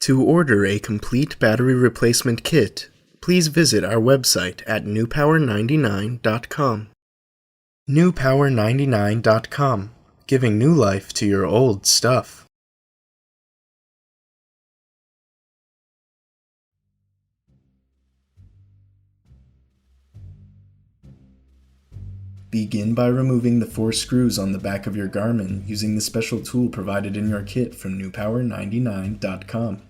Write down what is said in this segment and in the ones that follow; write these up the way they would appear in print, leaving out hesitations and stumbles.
To order a complete battery replacement kit, please visit our website at newpower99.com. newpower99.com, giving new life to your old stuff. Begin by removing the 4 screws on the back of your Garmin using the special tool provided in your kit from newpower99.com.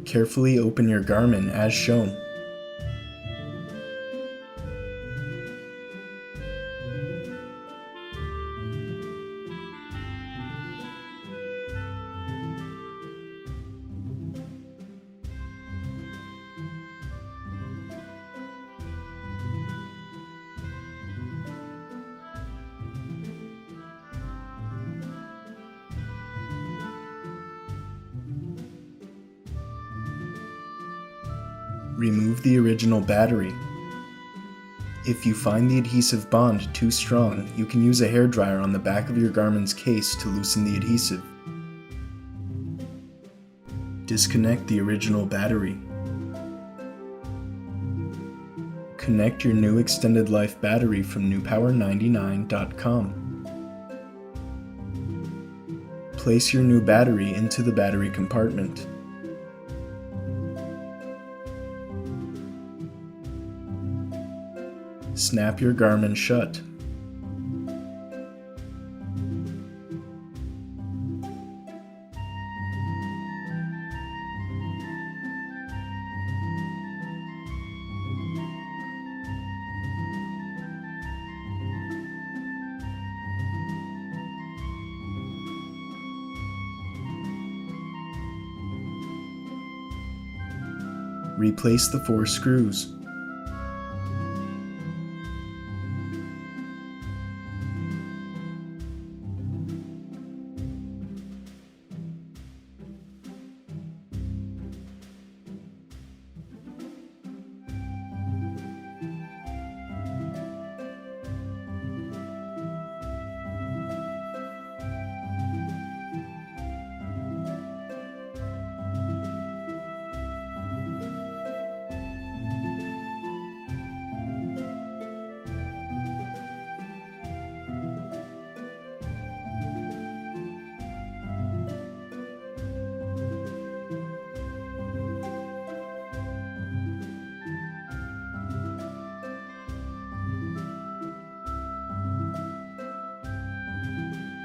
Carefully open your Garmin as shown. Remove the original battery. If you find the adhesive bond too strong, you can use a hairdryer on the back of your Garmin's case to loosen the adhesive. Disconnect the original battery. Connect your new extended life battery from newpower99.com. Place your new battery into the battery compartment. Snap your Garmin shut. Replace the 4 screws.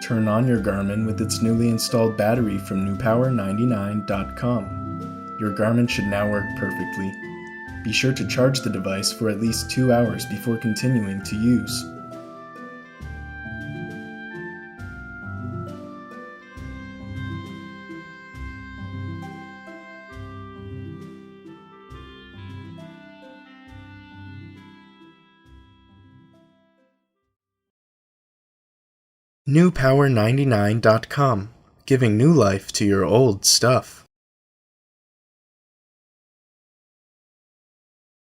Turn on your Garmin with its newly installed battery from newpower99.com. Your Garmin should now work perfectly. Be sure to charge the device for at least 2 hours before continuing to use. newpower99.com, giving new life to your old stuff.